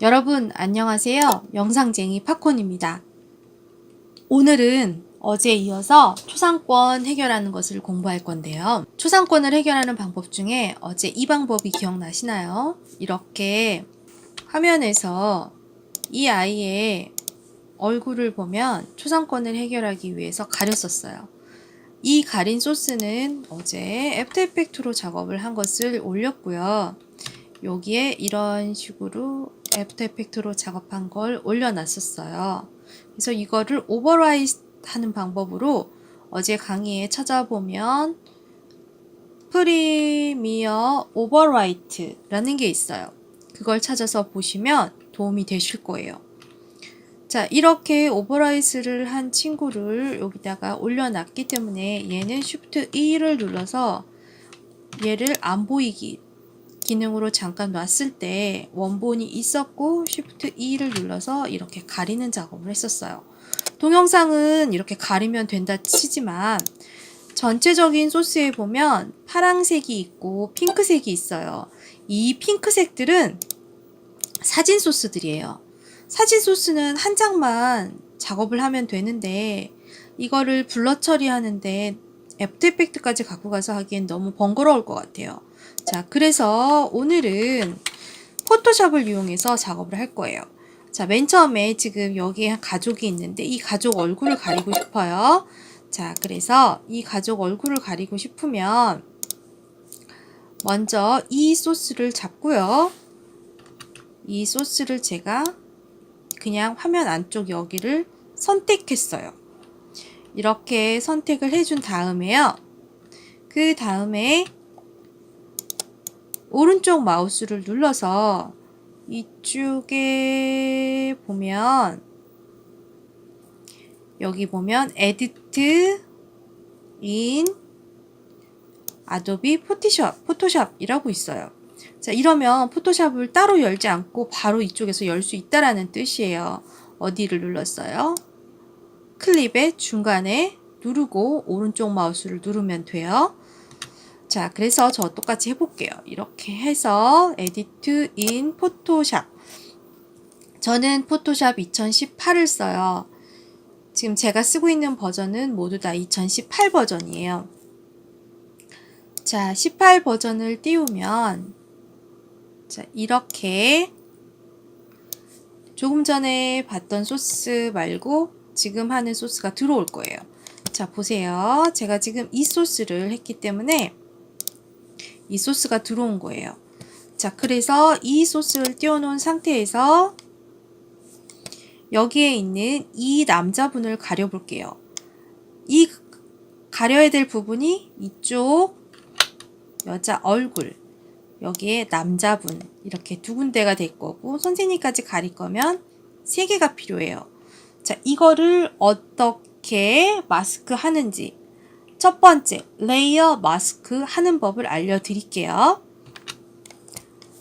여러분 안녕하세요. 영상쟁이 팝콘입니다. 오늘은 어제에 이어서 초상권 해결하는 것을 공부할 건데요. 초상권을 해결하는 방법 중에 어제 이 방법이 기억나시나요? 이렇게 화면에서 이 아이의 얼굴을 보면 초상권을 해결하기 위해서 가렸었어요. 이 가린 소스는 어제 애프터 이펙트로 작업을 한 것을 올렸고요. 여기에 이런 식으로 애프터 이펙트로 작업한 걸 올려놨었어요. 그래서 이거를 오버라이트 하는 방법으로 어제 강의에 찾아보면 프리미어 오버라이트라는 게 있어요. 그걸 찾아서 보시면 도움이 되실 거예요. 자, 이렇게 오버라이트를 한 친구를 여기다가 올려놨기 때문에 얘는 Shift E를 눌러서 얘를 안 보이기 기능으로 잠깐 놨을 때 원본이 있었고 Shift E를 눌러서 이렇게 가리는 작업을 했었어요. 동영상은 이렇게 가리면 된다 치지만 전체적인 소스에 보면 파란색이 있고 핑크색이 있어요. 이 핑크색들은 사진 소스들이에요. 사진 소스는 한 장만 작업을 하면 되는데 이거를 블러 처리하는데 애프터 이펙트까지 갖고 가서 하기엔 너무 번거로울 것 같아요. 자, 그래서 오늘은 포토샵을 이용해서 작업을 할 거예요. 자, 맨 처음에 지금 여기에 가족이 있는데 이 가족 얼굴을 가리고 싶어요. 자, 그래서 이 가족 얼굴을 가리고 싶으면 먼저 이 소스를 잡고요. 이 소스를 제가 그냥 화면 안쪽 여기를 선택했어요. 이렇게 선택을 해준 다음에요. 그 다음에 오른쪽 마우스를 눌러서 이쪽에 보면 여기 보면 Edit in Adobe Photoshop이라고 있어요. 자, 이러면 포토샵을 따로 열지 않고 바로 이쪽에서 열 수 있다라는 뜻이에요. 어디를 눌렀어요? 클립의 중간에 누르고 오른쪽 마우스를 누르면 돼요. 자, 그래서 저 똑같이 해볼게요. 이렇게 해서 Edit in Photoshop. 저는 포토샵 2018을 써요. 지금 제가 쓰고 있는 버전은 모두 다 2018 버전이에요. 자, 18 버전을 띄우면 자, 이렇게 조금 전에 봤던 소스 말고 지금 하는 소스가 들어올 거예요. 자, 보세요. 제가 지금 이 소스를 했기 때문에 이 소스가 들어온 거예요. 자, 그래서 이 소스를 띄워놓은 상태에서 여기에 있는 이 남자분을 가려볼게요. 이 가려야 될 부분이 이쪽 여자 얼굴, 여기에 남자분 이렇게 두 군데가 될 거고 선생님까지 가릴 거면 3개가 필요해요. 자, 이거를 어떻게 마스크 하는지 첫 번째 레이어 마스크 하는 법을 알려드릴게요.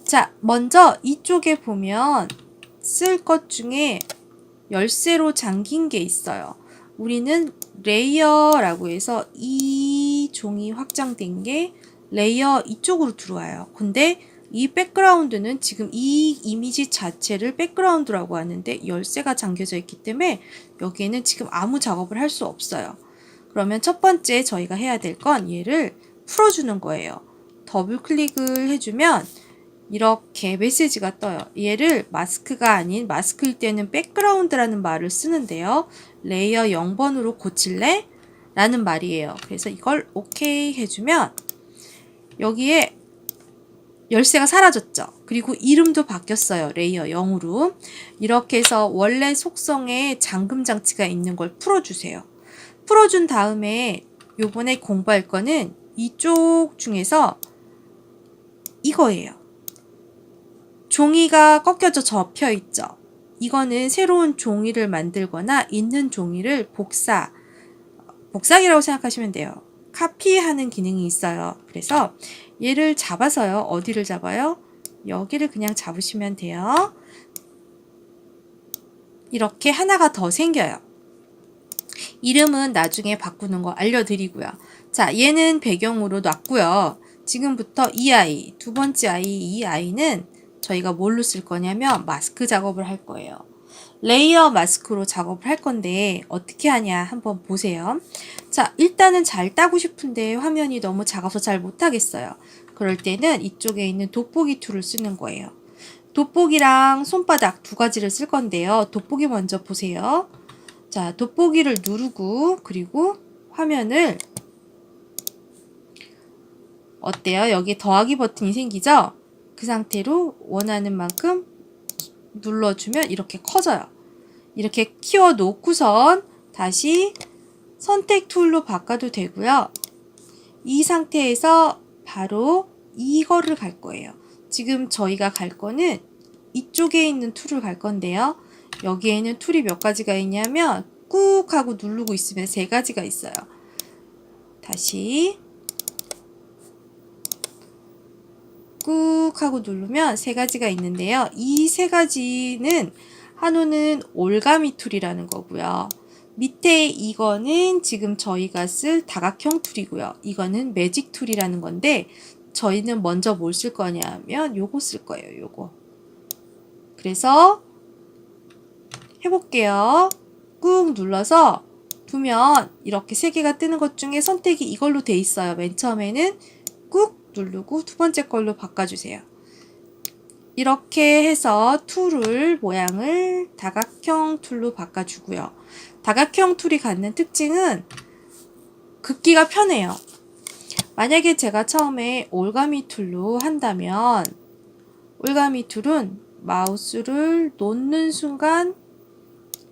자, 먼저 이쪽에 보면 쓸 것 중에 열쇠로 잠긴 게 있어요. 우리는 레이어라고 해서 이 종이 확장된 게 레이어 이쪽으로 들어와요. 근데 이 백그라운드는 지금 이 이미지 자체를 백그라운드라고 하는데 열쇠가 잠겨져 있기 때문에 여기에는 지금 아무 작업을 할 수 없어요. 그러면 첫 번째 저희가 해야 될 건 얘를 풀어주는 거예요. 더블 클릭을 해주면 이렇게 메시지가 떠요. 얘를 마스크가 아닌 마스크일 때는 백그라운드라는 말을 쓰는데요. 레이어 0번으로 고칠래? 라는 말이에요. 그래서 이걸 오케이 해주면 여기에 열쇠가 사라졌죠. 그리고 이름도 바뀌었어요. 레이어 0으로. 이렇게 해서 원래 속성에 잠금 장치가 있는 걸 풀어주세요. 풀어준 다음에 요번에 공부할 거는 이쪽 중에서 이거예요. 종이가 꺾여져 접혀 있죠. 이거는 새로운 종이를 만들거나 있는 종이를 복사기라고 생각하시면 돼요. 카피하는 기능이 있어요. 그래서 얘를 잡아서요. 어디를 잡아요? 여기를 그냥 잡으시면 돼요. 이렇게 하나가 더 생겨요. 이름은 나중에 바꾸는 거 알려드리고요. 자, 얘는 배경으로 놨고요. 지금부터 이 아이, 두 번째 아이, 이 아이는 저희가 뭘로 쓸 거냐면 마스크 작업을 할 거예요. 레이어 마스크로 작업을 할 건데 어떻게 하냐 한번 보세요. 자, 일단은 잘 따고 싶은데 화면이 너무 작아서 잘 못하겠어요. 그럴 때는 이쪽에 있는 돋보기 툴을 쓰는 거예요. 돋보기랑 손바닥 두 가지를 쓸 건데요. 돋보기 먼저 보세요. 자, 돋보기를 누르고 그리고 화면을 어때요? 여기 더하기 버튼이 생기죠? 그 상태로 원하는 만큼 눌러주면 이렇게 커져요. 이렇게 키워 놓고선 다시 선택 툴로 바꿔도 되고요. 이 상태에서 바로 이거를 갈 거예요. 지금 저희가 갈 거는 이쪽에 있는 툴을 갈 건데요. 여기에는 툴이 몇 가지가 있냐면 꾹 하고 누르고 있으면 세 가지가 있어요. 다시 꾹 하고 누르면 세 가지가 있는데요. 이 세 가지는 한우는 올가미 툴이라는 거고요. 밑에 이거는 지금 저희가 쓸 다각형 툴이고요. 이거는 매직 툴이라는 건데 저희는 먼저 뭘 쓸 거냐면 요거 쓸 거예요. 요거. 그래서 해볼게요. 꾹 눌러서 두면 이렇게 세 개가 뜨는 것 중에 선택이 이걸로 돼 있어요. 맨 처음에는 꾹 누르고 두 번째 걸로 바꿔주세요. 이렇게 해서 툴을 모양을 다각형 툴로 바꿔주고요. 다각형 툴이 갖는 특징은 긋기가 편해요. 만약에 제가 처음에 올가미 툴로 한다면 올가미 툴은 마우스를 놓는 순간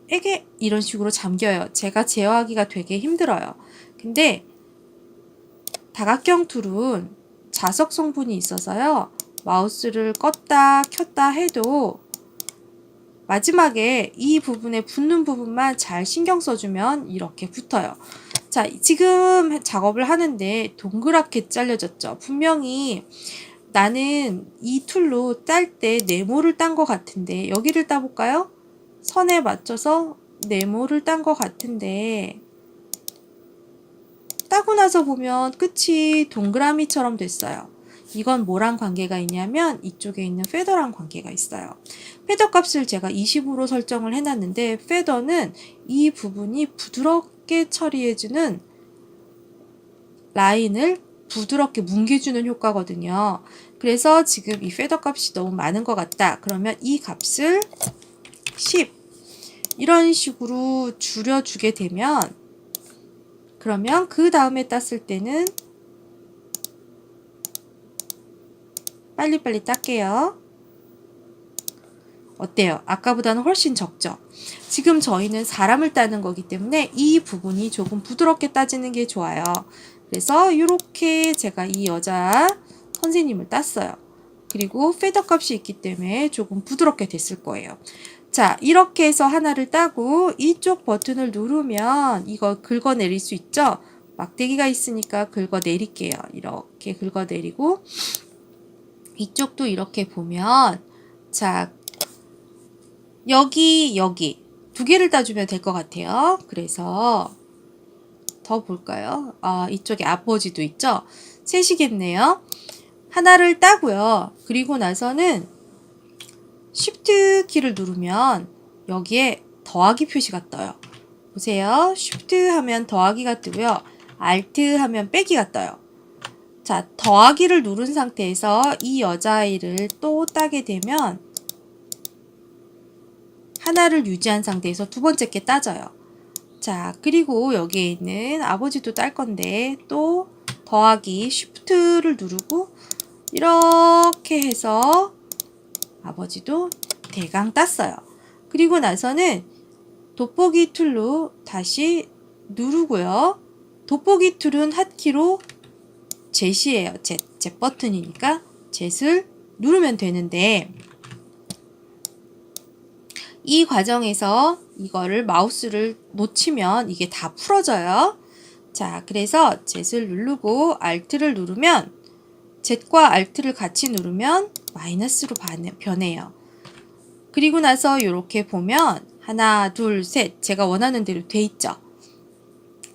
에게 이런 식으로 잠겨요. 제가 제어하기가 되게 힘들어요. 근데 다각형 툴은 자석 성분이 있어서요. 마우스를 껐다 켰다 해도 마지막에 이 부분에 붙는 부분만 잘 신경 써주면 이렇게 붙어요. 자, 지금 작업을 하는데 동그랗게 잘려졌죠. 분명히 나는 이 툴로 딸 때 네모를 딴 것 같은데 여기를 따볼까요? 선에 맞춰서 네모를 딴 것 같은데 따고 나서 보면 끝이 동그라미처럼 됐어요. 이건 뭐랑 관계가 있냐면 이쪽에 있는 페더랑 관계가 있어요. 페더 값을 제가 20으로 설정을 해놨는데 페더는 이 부분이 부드럽게 처리해주는 라인을 부드럽게 뭉개주는 효과거든요. 그래서 지금 이 페더 값이 너무 많은 것 같다. 그러면 이 값을 10 이런 식으로 줄여주게 되면 그러면 그 다음에 땄을 때는 빨리빨리 딸게요. 어때요? 아까보다는 훨씬 적죠? 지금 저희는 사람을 따는 거기 때문에 이 부분이 조금 부드럽게 따지는 게 좋아요. 그래서 이렇게 제가 이 여자 선생님을 땄어요. 그리고 페더 값이 있기 때문에 조금 부드럽게 됐을 거예요. 자, 이렇게 해서 하나를 따고 이쪽 버튼을 누르면 이거 긁어내릴 수 있죠? 막대기가 있으니까 긁어내릴게요. 이렇게 긁어내리고 이쪽도 이렇게 보면 자, 여기 두 개를 따주면 될 것 같아요. 그래서 더 볼까요? 아, 이쪽에 아버지도 있죠? 셋이겠네요. 하나를 따고요. 그리고 나서는 Shift 키를 누르면 여기에 더하기 표시가 떠요. 보세요. Shift 하면 더하기가 뜨고요. Alt 하면 빼기가 떠요. 자, 더하기를 누른 상태에서 이 여자아이를 또 따게 되면 하나를 유지한 상태에서 두 번째 게 따져요. 자, 그리고 여기에 있는 아버지도 딸 건데 또 더하기 Shift를 누르고 이렇게 해서 아버지도 대강 땄어요. 그리고 나서는 돋보기 툴로 다시 누르고요. 돋보기 툴은 핫키로 Z이에요. Z 버튼이니까 Z를 누르면 되는데 이 과정에서 이거를 마우스를 놓치면 이게 다 풀어져요. 자, 그래서 Z를 누르고 Alt를 누르면 Z과 Alt를 같이 누르면 마이너스로 변해요. 그리고 나서 이렇게 보면 하나, 둘, 셋 제가 원하는 대로 돼 있죠.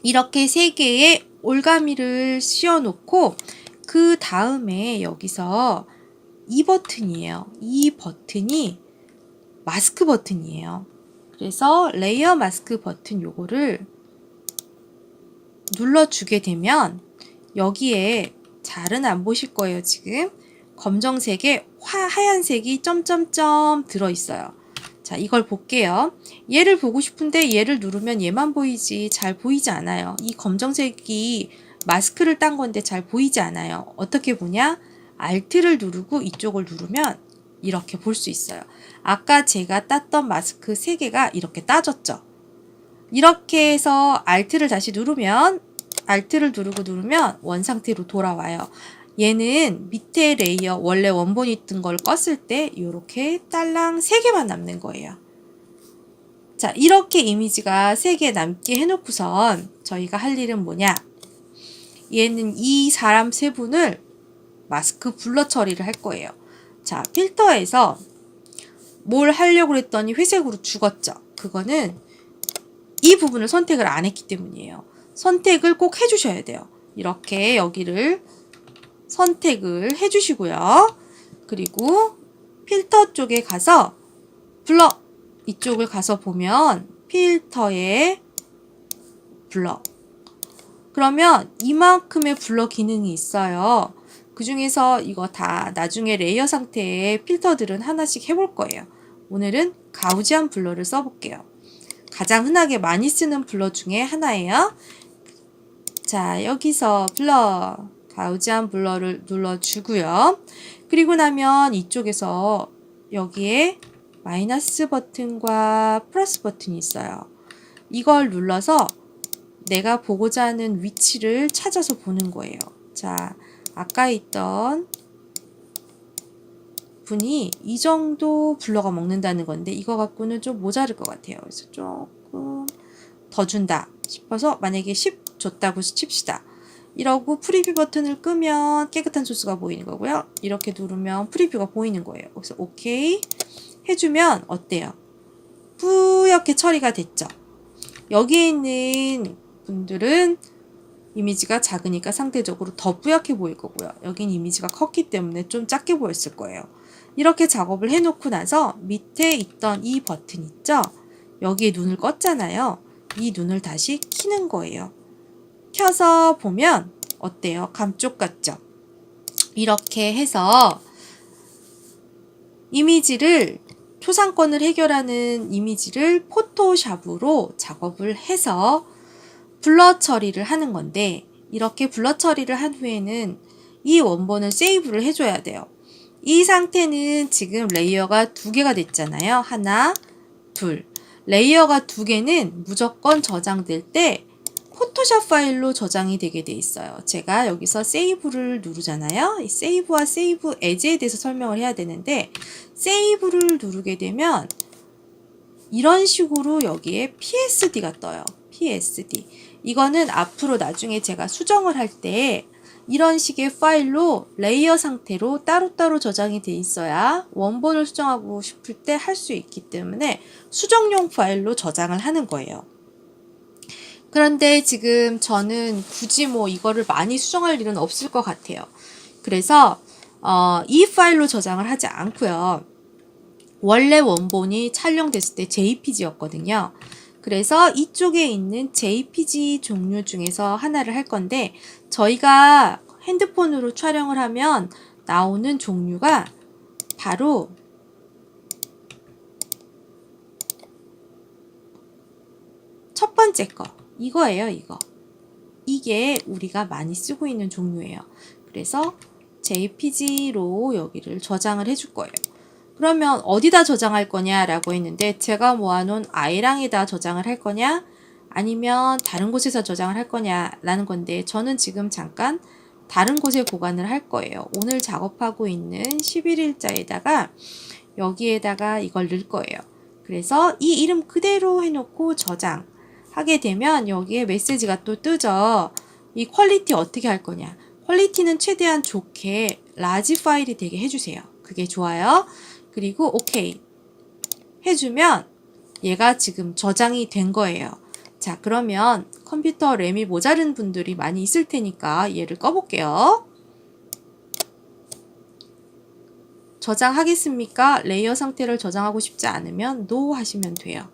이렇게 세 개의 올가미를 씌워 놓고 그 다음에 여기서 이 버튼이에요. 이 버튼이 마스크 버튼이에요. 그래서 레이어 마스크 버튼 요거를 눌러주게 되면 여기에 잘은 안 보실 거예요. 지금 검정색에 하얀색이 점점점 들어있어요. 자, 이걸 볼게요. 얘를 보고 싶은데 얘를 누르면 얘만 보이지 잘 보이지 않아요. 이 검정색이 마스크를 딴 건데 잘 보이지 않아요. 어떻게 보냐? Alt를 누르고 이쪽을 누르면 이렇게 볼 수 있어요. 아까 제가 땄던 마스크 3개가 이렇게 따졌죠. 이렇게 해서 Alt를 다시 누르면 Alt를 누르면 원상태로 돌아와요. 얘는 밑에 레이어 원래 원본이 있던 걸 껐을 때 이렇게 딸랑 3개만 남는 거예요. 자, 이렇게 이미지가 3개 남게 해놓고선 저희가 할 일은 뭐냐? 얘는 이 사람 3분을 마스크 블러 처리를 할 거예요. 자, 필터에서 뭘 하려고 했더니 회색으로 죽었죠. 그거는 이 부분을 선택을 안 했기 때문이에요. 선택을 꼭 해주셔야 돼요. 이렇게 여기를 선택을 해주시고요. 그리고 필터 쪽에 가서 블러 이쪽을 가서 보면 필터에 블러 그러면 이만큼의 블러 기능이 있어요. 그 중에서 이거 다 나중에 레이어 상태의 필터들은 하나씩 해볼 거예요. 오늘은 가우지안 블러를 써볼게요. 가장 흔하게 많이 쓰는 블러 중에 하나예요. 자, 여기서 블러, 가우지안 블러를 눌러주고요. 그리고 나면 이쪽에서 여기에 마이너스 버튼과 플러스 버튼이 있어요. 이걸 눌러서 내가 보고자 하는 위치를 찾아서 보는 거예요. 자, 아까 있던 분이 이 정도 블러가 먹는다는 건데 이거 갖고는 좀 모자랄 것 같아요. 그래서 조금 더 준다 싶어서 만약에 10 줬다고 칩시다. 이러고 프리뷰 버튼을 끄면 깨끗한 소스가 보이는 거고요. 이렇게 누르면 프리뷰가 보이는 거예요. 그래서 오케이 해주면 어때요? 뿌옇게 처리가 됐죠. 여기에 있는 분들은 이미지가 작으니까 상대적으로 더 뿌옇게 보일 거고요. 여긴 이미지가 컸기 때문에 좀 작게 보였을 거예요. 이렇게 작업을 해놓고 나서 밑에 있던 이 버튼 있죠? 여기에 눈을 껐잖아요. 이 눈을 다시 켜는 거예요. 켜서 보면 어때요? 감쪽 같죠? 이렇게 해서 이미지를 초상권을 해결하는 이미지를 포토샵으로 작업을 해서 블러 처리를 하는 건데 이렇게 블러 처리를 한 후에는 이 원본을 세이브를 해줘야 돼요. 이 상태는 지금 레이어가 2개가 됐잖아요. 하나, 둘. 레이어가 2개는 무조건 저장될 때 포토샵 파일로 저장이 되게 돼 있어요. 제가 여기서 세이브를 누르잖아요. 이 세이브와 세이브 에즈에 대해서 설명을 해야 되는데 세이브를 누르게 되면 이런 식으로 여기에 PSD가 떠요. PSD. 이거는 앞으로 나중에 제가 수정을 할 때 이런 식의 파일로 레이어 상태로 따로따로 저장이 돼 있어야 원본을 수정하고 싶을 때 할 수 있기 때문에 수정용 파일로 저장을 하는 거예요. 그런데 지금 저는 굳이 뭐 이거를 많이 수정할 일은 없을 것 같아요. 그래서 이 파일로 저장을 하지 않고요. 원래 원본이 촬영됐을 때 JPG였거든요. 그래서 이쪽에 있는 JPG 종류 중에서 하나를 할 건데 저희가 핸드폰으로 촬영을 하면 나오는 종류가 바로 첫 번째 거 이거예요. 이게 우리가 많이 쓰고 있는 종류예요. 그래서 JPG로 여기를 저장을 해줄 거예요. 그러면 어디다 저장할 거냐라고 했는데 제가 모아놓은 아이랑에다 저장을 할 거냐 아니면 다른 곳에서 저장을 할 거냐라는 건데 저는 지금 잠깐 다른 곳에 보관을 할 거예요. 오늘 작업하고 있는 11일자에다가 여기에다가 이걸 넣을 거예요. 그래서 이 이름 그대로 해놓고 저장하고 하게 되면 여기에 메시지가 또 뜨죠. 이 퀄리티 어떻게 할 거냐. 퀄리티는 최대한 좋게 라지 파일이 되게 해주세요. 그게 좋아요. 그리고 오케이 해주면 얘가 지금 저장이 된 거예요. 자, 그러면 컴퓨터 램이 모자른 분들이 많이 있을 테니까 얘를 꺼볼게요. 저장하겠습니까? 레이어 상태를 저장하고 싶지 않으면 NO 하시면 돼요.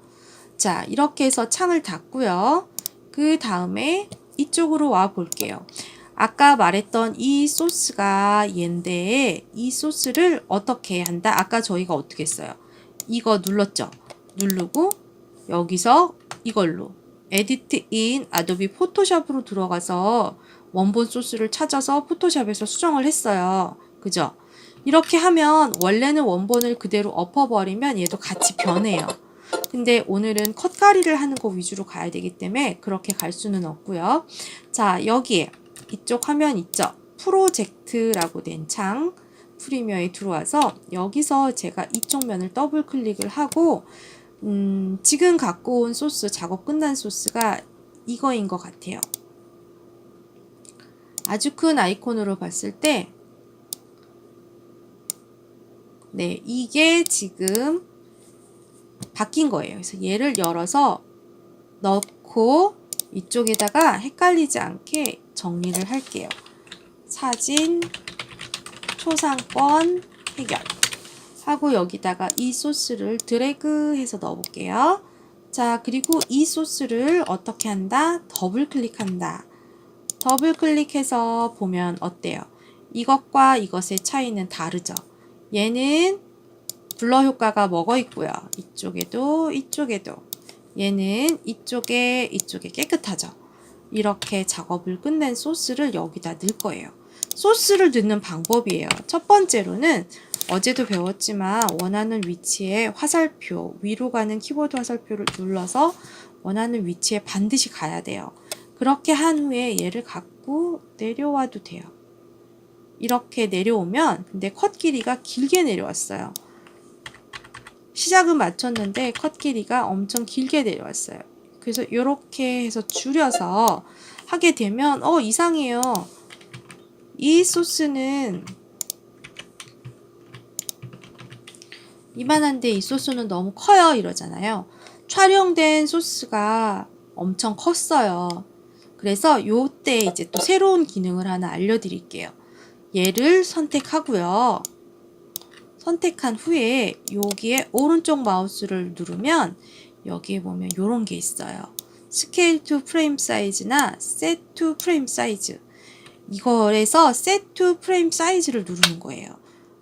자, 이렇게 해서 창을 닫고요. 그 다음에 이쪽으로 와 볼게요. 아까 말했던 이 소스가 얘인데 이 소스를 어떻게 한다? 아까 저희가 어떻게 했어요? 이거 눌렀죠? 누르고 여기서 이걸로 에디트 인 아도비 포토샵으로 들어가서 원본 소스를 찾아서 포토샵에서 수정을 했어요. 그죠? 이렇게 하면 원래는 원본을 그대로 엎어버리면 얘도 같이 변해요. 근데 오늘은 컷가리를 하는 거 위주로 가야 되기 때문에 그렇게 갈 수는 없고요. 자, 여기에 이쪽 화면 있죠? 프로젝트라고 된 창 프리미어에 들어와서 여기서 제가 이쪽 면을 더블 클릭을 하고 지금 갖고 온 소스, 작업 끝난 소스가 이거인 것 같아요. 아주 큰 아이콘으로 봤을 때 네, 이게 지금 바뀐 거예요. 그래서 얘를 열어서 넣고 이쪽에다가 헷갈리지 않게 정리를 할게요. 사진, 초상권, 해결 하고 여기다가 이 소스를 드래그 해서 넣어 볼게요. 자, 그리고 이 소스를 어떻게 한다? 더블 클릭한다. 더블 클릭해서 보면 어때요? 이것과 이것의 차이는 다르죠. 얘는 블러 효과가 먹어 있고요. 이쪽에도 이쪽에도 얘는 이쪽에 깨끗하죠. 이렇게 작업을 끝낸 소스를 여기다 넣을 거예요. 소스를 넣는 방법이에요. 첫 번째로는 어제도 배웠지만 원하는 위치에 화살표, 위로 가는 키보드 화살표를 눌러서 원하는 위치에 반드시 가야 돼요. 그렇게 한 후에 얘를 갖고 내려와도 돼요. 이렇게 내려오면 근데 컷 길이가 길게 내려왔어요. 시작은 맞췄는데 컷 길이가 엄청 길게 내려왔어요. 그래서 이렇게 해서 줄여서 하게 되면 이상해요. 이 소스는 이만한데 이 소스는 너무 커요 이러잖아요. 촬영된 소스가 엄청 컸어요. 그래서 요때 이제 또 새로운 기능을 하나 알려드릴게요. 얘를 선택하고요. 선택한 후에 여기에 오른쪽 마우스를 누르면 여기에 보면 이런 게 있어요. 스케일 투 프레임 사이즈나 셋 투 프레임 사이즈. 이거에서 셋 투 프레임 사이즈를 누르는 거예요.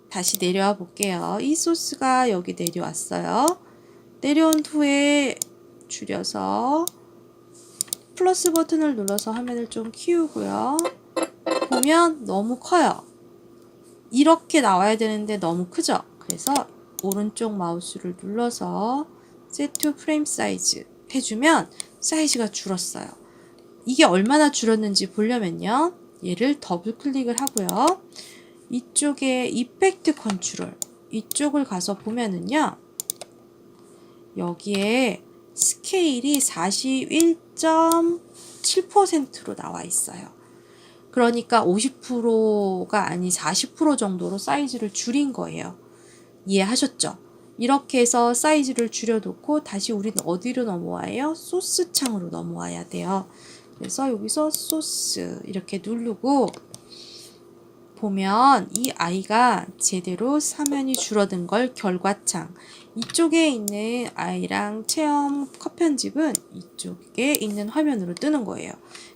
다시 내려와 볼게요. 이 소스가 여기 내려왔어요. 내려온 후에 줄여서 플러스 버튼을 눌러서 화면을 좀 키우고요. 보면 너무 커요. 이렇게 나와야 되는데 너무 크죠? 그래서 오른쪽 마우스를 눌러서 Set to Frame Size 해주면 사이즈가 줄었어요. 이게 얼마나 줄었는지 보려면요. 얘를 더블 클릭을 하고요. 이쪽에 이펙트 컨트롤 이쪽을 가서 보면은요. 여기에 스케일이 41.7%로 나와 있어요. 그러니까 50%가 아닌 40% 정도로 사이즈를 줄인 거예요. 이해하셨죠? 이렇게 해서 사이즈를 줄여놓고 다시 우리는 어디로 넘어와요? 소스 창으로 넘어와야 돼요. 그래서 여기서 소스 이렇게 누르고 보면 이 아이가 제대로 화면이 줄어든 걸 결과창 이쪽에 있는 아이랑 체험 컷 편집은 이쪽에 있는 화면으로 뜨는 거예요.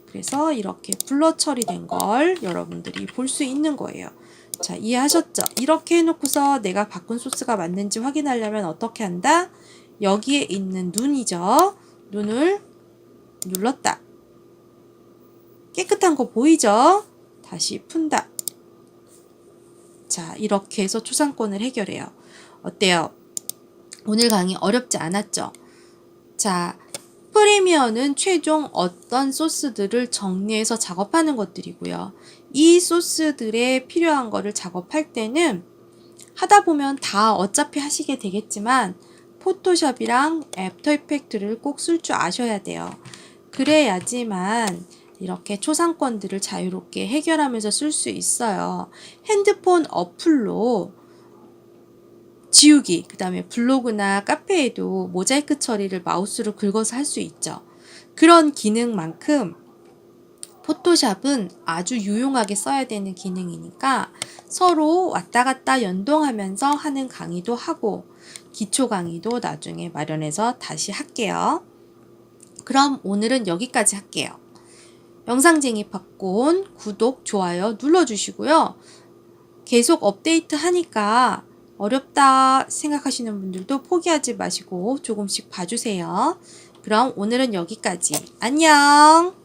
그래서 이렇게 블러 처리된 걸 여러분들이 볼 수 있는 거예요. 자, 이해하셨죠? 이렇게 해놓고서 내가 바꾼 소스가 맞는지 확인하려면 어떻게 한다? 여기에 있는 눈이죠. 눈을 눌렀다. 깨끗한 거 보이죠? 다시 푼다. 자, 이렇게 해서 초상권을 해결해요. 어때요? 오늘 강의 어렵지 않았죠? 자, 프리미어는 최종 어떤 소스들을 정리해서 작업하는 것들이고요. 이 소스들에 필요한 거를 작업할 때는 하다 보면 다 어차피 하시게 되겠지만 포토샵이랑 애프터 이펙트를 꼭 쓸 줄 아셔야 돼요. 그래야지만 이렇게 초상권들을 자유롭게 해결하면서 쓸 수 있어요. 핸드폰 어플로 지우기, 그 다음에 블로그나 카페에도 모자이크 처리를 마우스로 긁어서 할 수 있죠. 그런 기능만큼 포토샵은 아주 유용하게 써야 되는 기능이니까 서로 왔다 갔다 연동하면서 하는 강의도 하고 기초 강의도 나중에 마련해서 다시 할게요. 그럼 오늘은 여기까지 할게요. 영상쟁이 팝콘 구독, 좋아요 눌러주시고요. 계속 업데이트 하니까 어렵다 생각하시는 분들도 포기하지 마시고 조금씩 봐주세요. 그럼 오늘은 여기까지. 안녕!